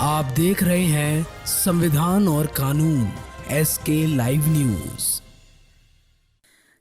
आप देख रहे हैं संविधान और कानून SK लाइव न्यूज।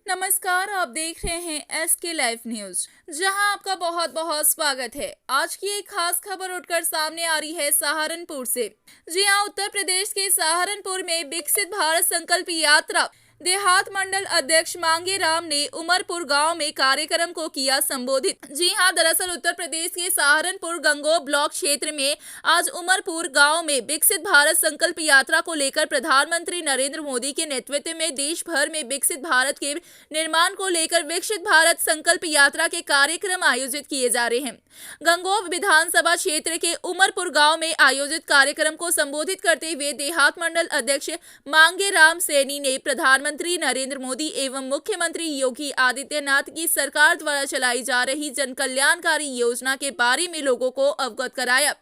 नमस्कार, आप देख रहे हैं SK लाइव न्यूज, जहां आपका बहुत बहुत स्वागत है। आज की एक खास खबर उठकर सामने आ रही है सहारनपुर से। जी हां, उत्तर प्रदेश के सहारनपुर में विकसित भारत संकल्प यात्रा देहात मंडल अध्यक्ष मांगे राम ने उमरपुर गांव में कार्यक्रम को किया संबोधित। जी हां, दरअसल उत्तर प्रदेश के सहारनपुर गंगोह ब्लॉक क्षेत्र में आज उमरपुर गांव में विकसित भारत संकल्प यात्रा को लेकर प्रधानमंत्री नरेंद्र मोदी के नेतृत्व में देश भर में विकसित भारत के निर्माण को लेकर विकसित भारत संकल्प यात्रा के कार्यक्रम आयोजित किए जा रहे हैं। गंगोह विधानसभा क्षेत्र के उमरपुर गांव में आयोजित कार्यक्रम को संबोधित करते हुए देहात मंडल अध्यक्ष मांगे राम सैनी ने प्रधानमंत्री नरेंद्र मोदी एवं मुख्यमंत्री योगी आदित्यनाथ की सरकार द्वारा चलाई जा रही जन कल्याणकारी योजना के बारे में लोगों को अवगत कराया।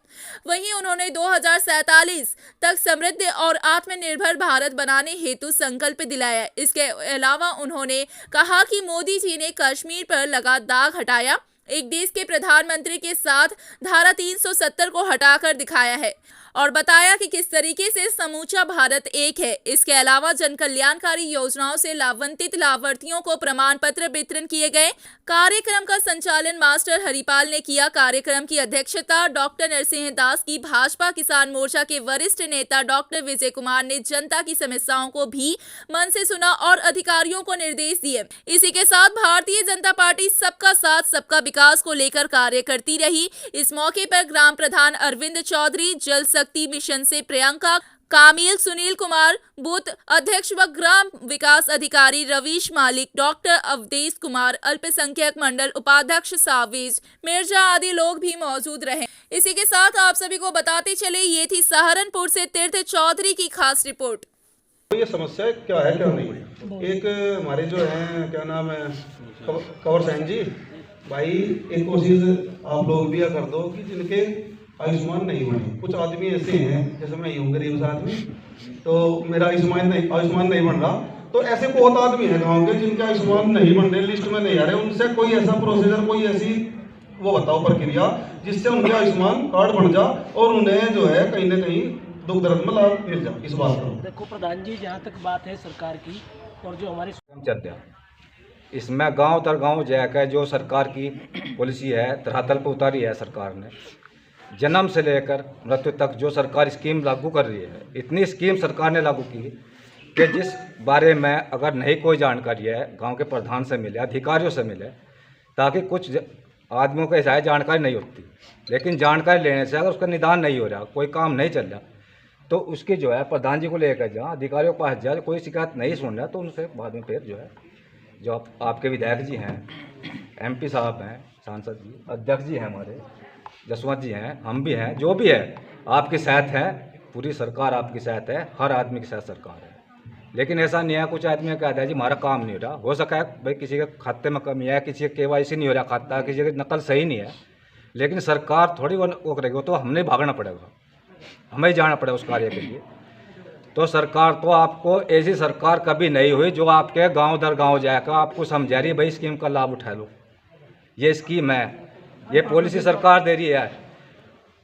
वहीं उन्होंने 2047 तक समृद्ध और आत्मनिर्भर भारत बनाने हेतु संकल्प दिलाया। इसके अलावा उन्होंने कहा कि मोदी जी ने कश्मीर पर लगा दाग हटाया, एक देश के प्रधानमंत्री के साथ धारा 370 को हटाकर दिखाया है और बताया कि किस तरीके से समूचा भारत एक है। इसके अलावा जन कल्याणकारी योजनाओं से लाभान्वित लाभार्थियों को प्रमाण पत्र वितरण किए गए। कार्यक्रम का संचालन मास्टर हरिपाल ने किया। कार्यक्रम की अध्यक्षता डॉक्टर नरसिंह दास की। भाजपा किसान मोर्चा के वरिष्ठ नेता डॉक्टर विजय कुमार ने जनता की समस्याओं को भी मन से सुना और अधिकारियों को निर्देश दिए। इसी के साथ भारतीय जनता पार्टी सबका साथ सबका विकास को लेकर कार्य करती रही। इस मौके पर ग्राम प्रधान अरविंद चौधरी, जल शक्ति मिशन से प्रियंका कामिल, सुनील कुमार, बूथ अध्यक्ष व ग्राम विकास अधिकारी रवीश मालिक, डॉक्टर अवधेश कुमार, अल्पसंख्यक मंडल उपाध्यक्ष साविज मिर्जा आदि लोग भी मौजूद रहे। इसी के साथ आप सभी को बताते चले, ये थी सहारनपुर से तीर्थ चौधरी की खास रिपोर्ट। तो ये समस्या क्या है क्या नहीं है। एक हमारे जो है क्या नाम है कंवर सैन जी भाई, एक कोशिश आप लोग भी कर दो कि जिनके आयुष्मान नहीं बने। कुछ आदमी ऐसे हैं, जैसे मैं यूँ गरीब आदमी, तो मेरा आयुष्मान नहीं बन रहा, तो ऐसे बहुत आदमी हैं गाँव के जिनके आयुष्मान नहीं बन रहे, लिस्ट में नहीं आ रहे। उनसे कोई ऐसा प्रोसीजर, कोई ऐसी वो बताओ प्रक्रिया जिससे उनके आयुष्मान कार्ड बन जा और उन्हें जो है कहीं ना कहीं दुख दर्द में लाभ मिल जाए। इस बात का देखो प्रधान जी, जहाँ तक बात है सरकार की और जो हमारी चलते हैं, इसमें गांव दर गांव जाकर जो सरकार की पॉलिसी है धरातल पर उतारी है सरकार ने, जन्म से लेकर मृत्यु तक जो सरकार स्कीम लागू कर रही है, इतनी स्कीम सरकार ने लागू की कि जिस बारे में अगर नहीं कोई जानकारी है गांव के प्रधान से मिले, अधिकारियों से मिले, ताकि कुछ आदमियों को ऐसा जानकारी नहीं होती, लेकिन जानकारी लेने से अगर उसका निदान नहीं हो रहा, कोई काम नहीं चल रहा, तो उसकी जो है प्रधान जी को लेकर जा, अधिकारियों के पास जा, कोई शिकायत नहीं सुन रहा तो उनसे बाद में फिर जो है जो आपके विधायक जी हैं, MP साहब हैं, सांसद जी, अध्यक्ष जी हैं हमारे, जसवंत जी हैं, हम भी हैं, जो भी है आपके साथ है, पूरी सरकार आपके साथ है, हर आदमी के साथ सरकार है। लेकिन ऐसा नहीं है कुछ आदमी कहता है जी हमारा काम नहीं हो रहा। हो सका है भाई किसी के खाते में कमी है, किसी के KYC नहीं हो रहा खाता, किसी की नकल सही नहीं है, लेकिन सरकार थोड़ी वो करेगी, तो हमने भागना पड़ेगा, हमें जाना पड़ेगा उस कार्य के लिए। तो सरकार तो आपको ऐसी सरकार कभी नहीं हुई जो आपके गांव दर गांव जाकर आपको समझा रही है भाई स्कीम का लाभ उठा लो, ये स्कीम है, ये पॉलिसी सरकार दे रही है।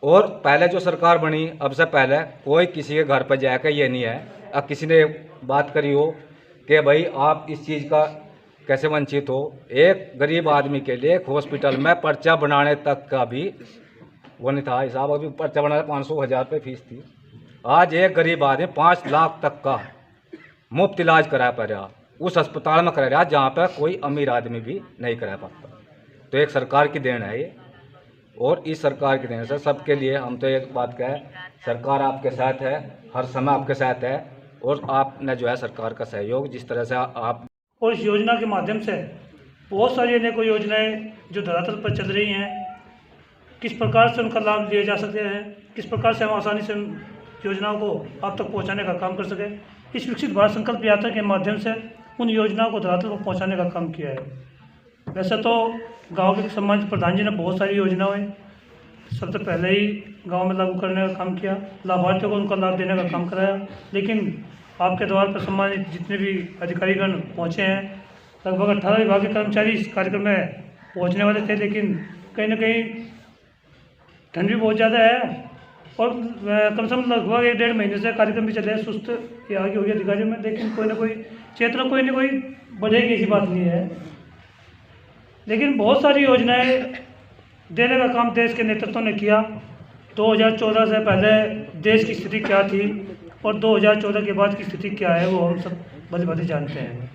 और पहले जो सरकार बनी अब से पहले कोई किसी के घर पर जाकर ये नहीं है, अब किसी ने बात करी हो कि भाई आप इस चीज़ का कैसे वंचित हो। एक गरीब आदमी के लिए एक हॉस्पिटल में पर्चा बनाने तक का भी वो नहीं था हिसाब। अभी पर्चा बनाने 500-1000 रुपये फीस थी। आज एक गरीब आदमी 5 लाख तक का मुफ्त इलाज करा पा रहा, उस अस्पताल में करा रहा जहाँ पर कोई अमीर आदमी भी नहीं करा पाता। तो एक सरकार की देन है ये, और इस सरकार की देन से सबके लिए हम तो एक बात कहें, सरकार आपके साथ है, हर समय आपके साथ है, और आपने जो है सरकार का सहयोग जिस तरह से आप। और इस योजना के माध्यम से बहुत सारी अनेकों योजनाएं जो धरातल पर चल रही हैं, किस प्रकार से उनका लाभ लिए जा सकते हैं, किस प्रकार से हम आसानी से योजनाओं को आप तक पहुंचाने का काम कर सकें, इस विकसित भारत संकल्प यात्रा के माध्यम से उन योजनाओं को धरातल पर पहुंचाने का काम किया है। वैसे तो गांव के सम्मानित प्रधान जी ने बहुत सारी योजनाएं सबसे पहले ही गांव में लागू करने का काम किया, लाभार्थियों को उनका लाभ देने का काम कराया, लेकिन आपके द्वार पर सम्मानित जितने भी अधिकारीगण पहुँचे हैं, लगभग 18 विभाग के कर्मचारी इस कार्यक्रम में पहुँचने वाले थे, लेकिन कहीं ना कहीं ठंड भी बहुत ज़्यादा है और कम से कम लगभग 1-1.5 महीने से कार्यक्रम भी चले हैं, सुस्त ये आगे हो गया अधिकारियों में, लेकिन कोई ना कोई चेतना कोई ना कोई बढ़ेगी, ऐसी बात नहीं है। लेकिन बहुत सारी योजनाएं देने का काम देश के नेतृत्व ने किया। 2014 से पहले देश की स्थिति क्या थी और 2014 के बाद की स्थिति क्या है, वो हम सब भली भांति जानते हैं।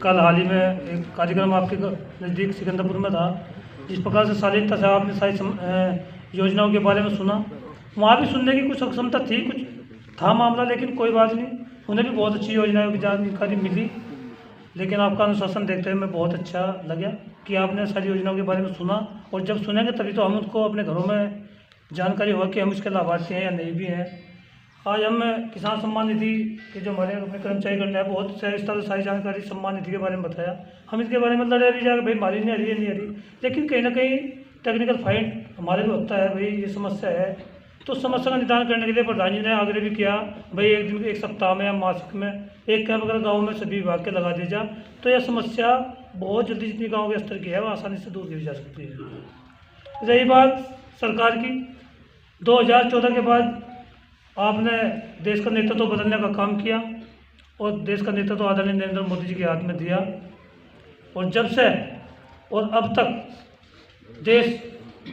कल हाल ही में एक कार्यक्रम आपके नज़दीक सिकंदरपुर में था, जिस प्रकार से शालीनता से आपने सारी योजनाओं के बारे में सुना, वहाँ भी सुनने की कुछ अक्षमता थी, कुछ था मामला, लेकिन कोई बात नहीं, उन्हें भी बहुत अच्छी योजनाओं की जानकारी मिली। लेकिन आपका अनुशासन देखते हुए मैं बहुत अच्छा लगा कि आपने सारी योजनाओं के बारे में सुना, और जब सुनेंगे तभी तो हम उसको अपने घरों में जानकारी होगा कि हम इसके लाभार्थी हैं या नहीं भी हैं। आज हम किसान सम्मान निधि के जो हमारे अपने कर्मचारी करने हैं, बहुत इस तरह सारी जानकारी सम्मान निधि के बारे में बताया। हम इसके बारे में लड़े भी जाएगा, भाई हमारी नहीं आ रही है, नहीं आ रही, लेकिन कहीं ना कहीं टेक्निकल फाइंड हमारे भी होता है, भाई ये समस्या है। तो समस्या का निदान करने के लिए प्रधान जी ने आग्रह भी किया, भाई एक दिन, एक सप्ताह में या मासिक में एक कैंप अगर गाँव में सभी विभाग के लगा दिया जाए तो यह समस्या बहुत जल्दी, जितनी गाँव के स्तर की है, वो आसानी से दूर की जा सकती है। रही बात सरकार की, 2014 के बाद आपने देश का नेतृत्व बदलने का काम किया और देश का नेतृत्व आदरणीय नरेंद्र मोदी जी के हाथ में दिया, और जब से और अब तक देश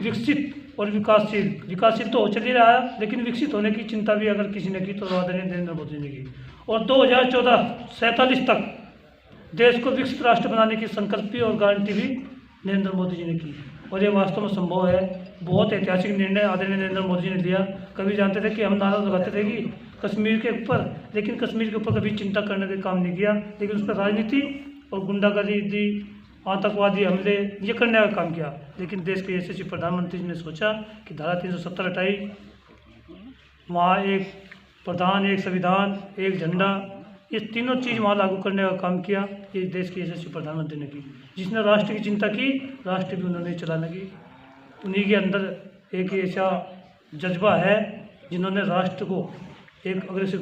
विकसित और विकासशील तो हो चल ही रहा है, लेकिन विकसित होने की चिंता भी अगर किसी ने की तो आदरणीय नरेंद्र मोदी ने की। और 2014-47 तक देश को विकसित राष्ट्र बनाने की संकल्प भी और गारंटी भी नरेंद्र मोदी जी ने की, और ये वास्तव में संभव है। बहुत ऐतिहासिक निर्णय आदरणीय नरेंद्र मोदी जी ने लिया। कभी जानते थे कि हम नारा लगाते थे कि कश्मीर के ऊपर, लेकिन कश्मीर के ऊपर कभी चिंता करने का काम नहीं किया, लेकिन उस पर राजनीति और गुंडागर्दी, आतंकवादी हमले ये करने का काम किया। लेकिन देश के यशस्वी प्रधानमंत्री जी ने सोचा कि धारा 370 हटाई, वहाँ एक प्रधान, एक संविधान, एक झंडा, ये तीनों चीज़ वहाँ लागू करने का काम किया। ये देश के यशस्वी प्रधानमंत्री ने की, जिसने राष्ट्र की चिंता की, राष्ट्र भी उन्होंने चलाने की। उन्हीं के अंदर एक ऐसा जज्बा है जिन्होंने राष्ट्र को एक अग्रेसिव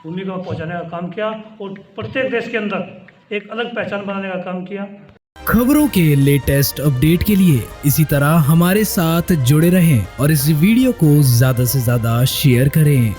भूमिका में पहुँचाने का काम किया और प्रत्येक देश के अंदर एक अलग पहचान बनाने का काम किया। खबरों के लेटेस्ट अपडेट के लिए इसी तरह हमारे साथ जुड़े रहें और इस वीडियो को ज्यादा से ज्यादा शेयर करें।